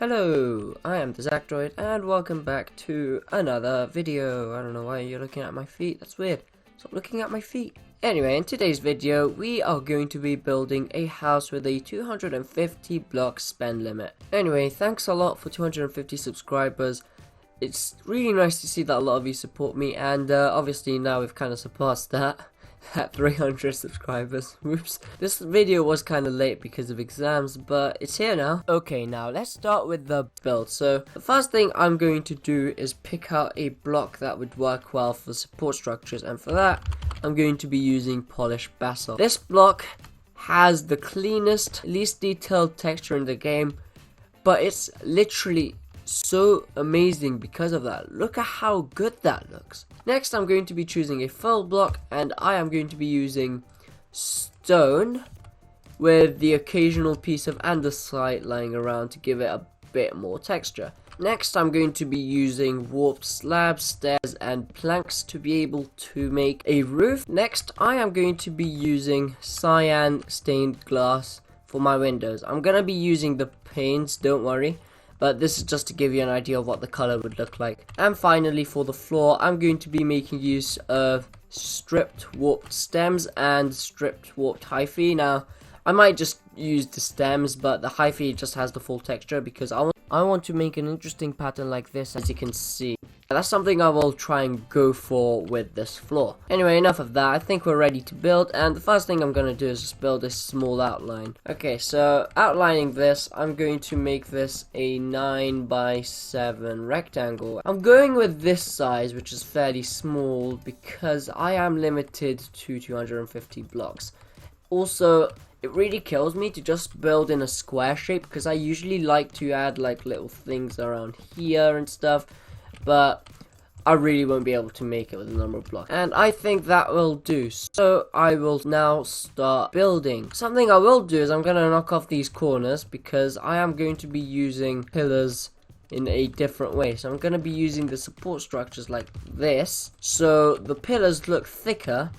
Hello, I am TheZakDroid and welcome back to another video. I don't know why you're looking at my feet, that's weird. Stop looking at my feet. Anyway, in today's video, we are going to be building a house with a 250 block spend limit. Anyway, thanks a lot for 250 subscribers. It's really nice to see that a lot of you support me, and obviously now we've kind of surpassed that. At 300 subscribers. Whoops. This video was kind of late because of exams, but it's here now. Okay, now let's start with the build. So the first thing I'm going to do is pick out a block that would work well for support structures, and for that I'm going to be using polished basalt. This block has the cleanest, least detailed texture in the game, but it's literally so amazing because of that. Look at how good that looks. Next, I'm going to be choosing a fill block, and I am going to be using stone with the occasional piece of andesite lying around to give it a bit more texture. Next, I'm going to be using warped slabs, stairs, and planks to be able to make a roof. Next, I am going to be using cyan stained glass for my windows. I'm going to be using the panes, don't worry. But this is just to give you an idea of what the color would look like. And finally, for the floor, I'm going to be making use of stripped warped stems and stripped warped hyphae. Now, I might just use the stems, but the hyphae just has the full texture because I want to make an interesting pattern like this, as you can see. That's something I will try and go for with this floor. Anyway, enough of that. I think we're ready to build, and the first thing I'm going to do is just build a small outline. Okay, so outlining this, I'm going to make this a 9x7 rectangle. I'm going with this size, which is fairly small, because I am limited to 250 blocks. Also, it really kills me to just build in a square shape, because I usually like to add like little things around here and stuff, but I really won't be able to make it with a number of blocks. And I think that will do. So I will now start building. Something I will do is I'm going to knock off these corners because I am going to be using pillars in a different way. So I'm going to be using the support structures like this. So the pillars look thicker,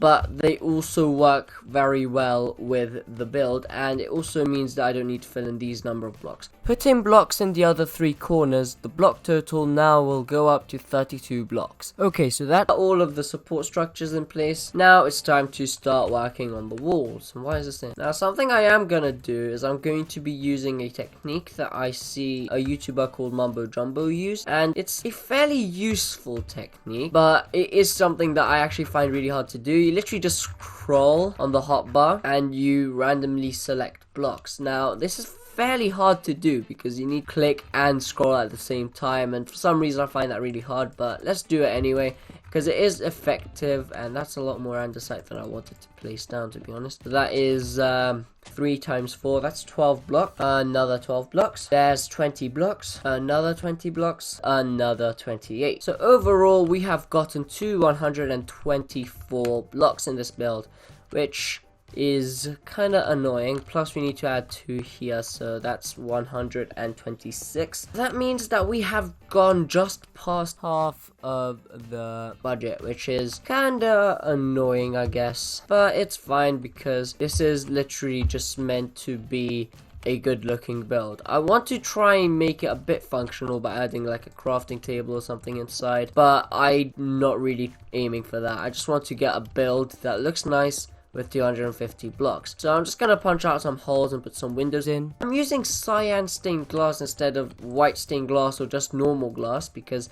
but they also work very well with the build, and it also means that I don't need to fill in these number of blocks. Putting blocks in the other three corners, the block total now will go up to 32 blocks. Okay, so that's all of the support structures in place. Now it's time to start working on the walls. And why is this in? Now, something I am gonna do is I'm going to be using a technique that I see a YouTuber called Mumbo Jumbo use, and it's a fairly useful technique, but it is something that I actually find really hard to do. You literally just scroll on the hotbar and you randomly select blocks. Now, this is fairly hard to do because you need to click and scroll at the same time, and for some reason I find that really hard, but let's do it anyway because it is effective, and that's a lot more andesite than I wanted to place down, to be honest. So that is 3 times 4, that's 12 blocks, another 12 blocks, there's 20 blocks, another 20 blocks, another 28. So overall we have gotten to 124 blocks in this build, which is kind of annoying. Plus we need to add 2 here, so that's 126. That means that we have gone just past half of the budget, which is kind of annoying, I guess, but it's fine because this is literally just meant to be a good looking build. I want to try and make it a bit functional by adding like a crafting table or something inside, but I'm not really aiming for that. I just want to get a build that looks nice with 250 blocks. So I'm just gonna punch out some holes and put some windows in. I'm using cyan stained glass instead of white stained glass or just normal glass because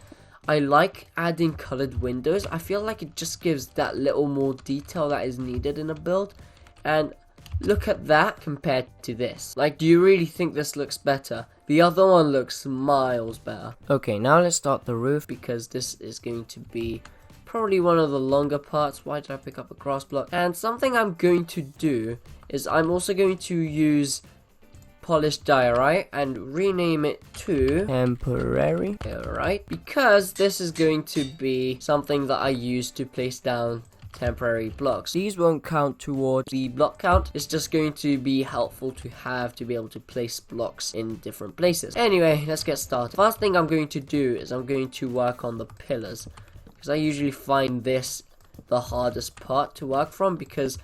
I like adding colored windows. I feel like it just gives that little more detail that is needed in a build. And look at that compared to this. Like, do you really think this looks better? The other one looks miles better. Okay, now let's start the roof because this is going to be probably one of the longer parts. Why did I pick up a grass block? And something I'm going to do is I'm also going to use polished diorite and rename it to temporary diorite, because this is going to be something that I use to place down temporary blocks. These won't count towards the block count. It's just going to be helpful to have to be able to place blocks in different places. Anyway, let's get started. First thing I'm going to do is I'm going to work on the pillars, because I usually find this the hardest part to work from, because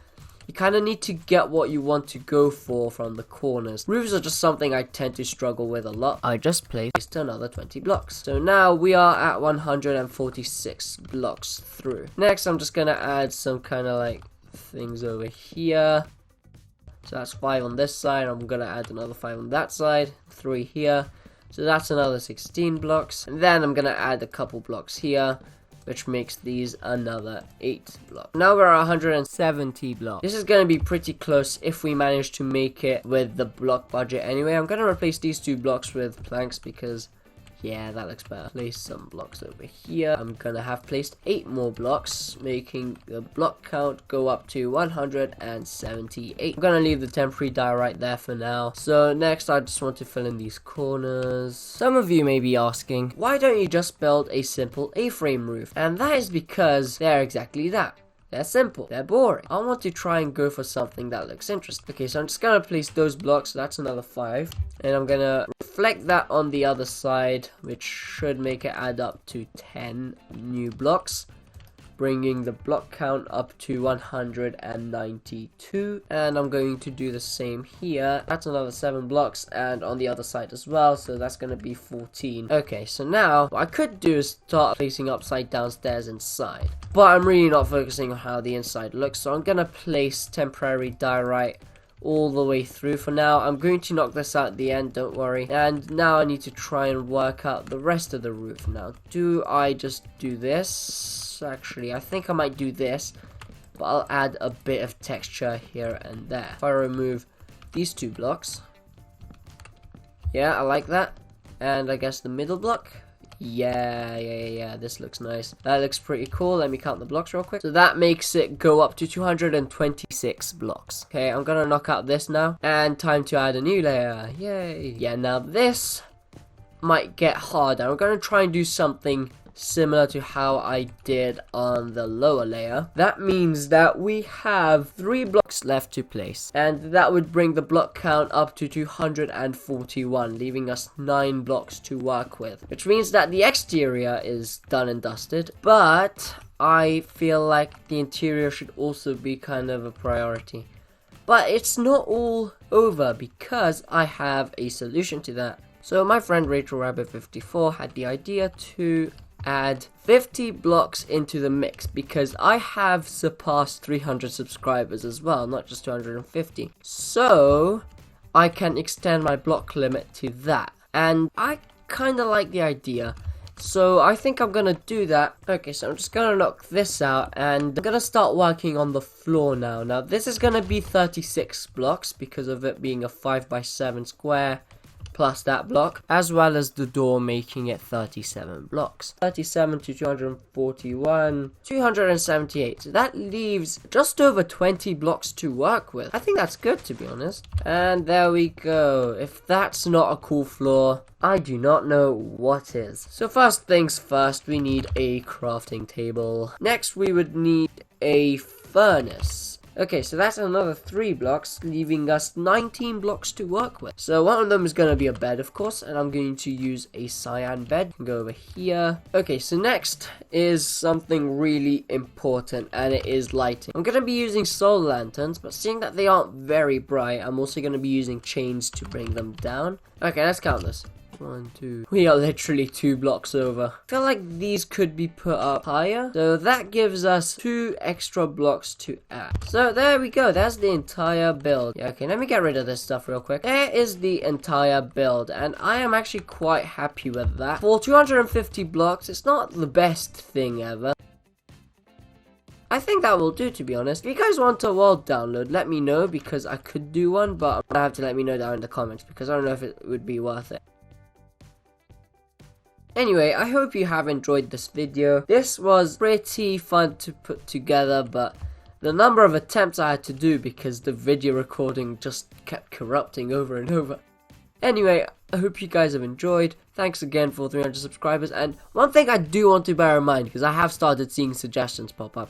you kind of need to get what you want to go for from the corners. Roofs are just something I tend to struggle with a lot. I just placed another 20 blocks. So now we are at 146 blocks through. Next, I'm just going to add some kind of like things over here. So that's 5 on this side. I'm going to add another 5 on that side. 3 here. So that's another 16 blocks. And then I'm going to add a couple blocks here, which makes these another 8 blocks. Now we're at 170 blocks. This is going to be pretty close if we manage to make it with the block budget anyway. I'm going to replace these 2 blocks with planks because, yeah, that looks better. Place some blocks over here. I'm going to have placed 8 more blocks, making the block count go up to 178. I'm going to leave the temporary die right there for now. So next, I just want to fill in these corners. Some of you may be asking, why don't you just build a simple A-frame roof? And that is because they're exactly that. They're simple. They're boring. I want to try and go for something that looks interesting. Okay, so I'm just going to place those blocks. So that's another 5. And I'm going to reflect that on the other side, which should make it add up to 10 new blocks, bringing the block count up to 192. And I'm going to do the same here. That's another 7 blocks, and on the other side as well, so that's going to be 14. Okay, so now what I could do is start placing upside down stairs inside, but I'm really not focusing on how the inside looks, so I'm going to place temporary diorite all the way through for now. I'm going to knock this out at the end, don't worry. And now I need to try and work out the rest of the roof. Now, do I just do this? Actually, I think I might do this, but I'll add a bit of texture here and there. If I remove these 2 blocks, yeah, I like that. And I guess the middle block, yeah, this looks nice. That looks pretty cool. Let me count the blocks real quick. So that makes it go up to 226 blocks. Okay, I'm gonna knock out this now, and time to add a new layer. Yay. Yeah, now this might get harder. I'm gonna try and do something similar to how I did on the lower layer. That means that we have 3 blocks left to place, and that would bring the block count up to 241, leaving us 9 blocks to work with, which means that the exterior is done and dusted, but I feel like the interior should also be kind of a priority. But it's not all over, because I have a solution to that. So my friend Rachel Rabbit 54 had the idea to add 50 blocks into the mix, because I have surpassed 300 subscribers as well, not just 250. So I can extend my block limit to that, and I kind of like the idea. So I think I'm gonna do that. Okay, so I'm just gonna knock this out, and I'm gonna start working on the floor now. Now this is gonna be 36 blocks because of it being a 5x7 square, plus that block, as well as the door, making it 37 blocks. 37 to 241, 278. So that leaves just over 20 blocks to work with. I think that's good, to be honest. And there we go. If that's not a cool floor, I do not know what is. So first things first, we need a crafting table. Next, we would need a furnace. Okay, so that's another 3 blocks, leaving us 19 blocks to work with. So one of them is going to be a bed, of course, and I'm going to use a cyan bed. Go over here. Okay, so next is something really important, and it is lighting. I'm going to be using solar lanterns, but seeing that they aren't very bright, I'm also going to be using chains to bring them down. Okay, let's count this. 1, 2. We are literally 2 blocks over. I feel like these could be put up higher, so that gives us 2 extra blocks to add. So there we go. That's the entire build. Yeah, okay, let me get rid of this stuff real quick. There is the entire build, and I am actually quite happy with that. For 250 blocks, it's not the best thing ever. I think that will do, to be honest. If you guys want a world download, let me know, because I could do one, but I'm gonna have to let me know down in the comments, because I don't know if it would be worth it. Anyway, I hope you have enjoyed this video. This was pretty fun to put together, but the number of attempts I had to do because the video recording just kept corrupting over and over. Anyway, I hope you guys have enjoyed. Thanks again for 300 subscribers. And one thing I do want to bear in mind, because I have started seeing suggestions pop up.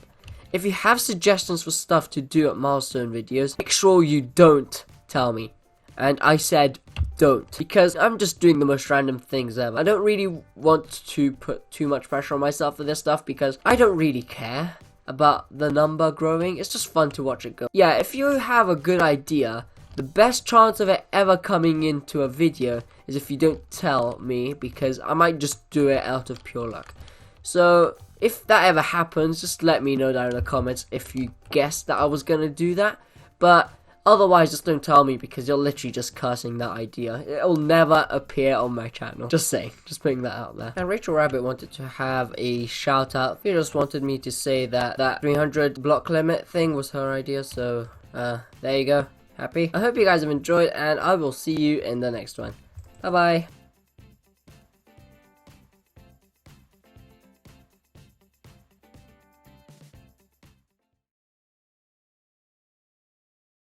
If you have suggestions for stuff to do at milestone videos, make sure you don't tell me. And I said don't, because I'm just doing the most random things ever. I don't really want to put too much pressure on myself for this stuff, because I don't really care. about the number growing. It's just fun to watch it go. Yeah, if you have a good idea, the best chance of it ever coming into a video is if you don't tell me, because I might just do it out of pure luck. So if that ever happens, just let me know down in the comments if you guessed that I was gonna do that. But otherwise, just don't tell me, because you're literally just cursing that idea. It'll never appear on my channel. Just saying. Just putting that out there. And Rachel Rabbit wanted to have a shout out. She just wanted me to say that 300 block limit thing was her idea. So, there you go. Happy? I hope you guys have enjoyed, and I will see you in the next one. Bye bye.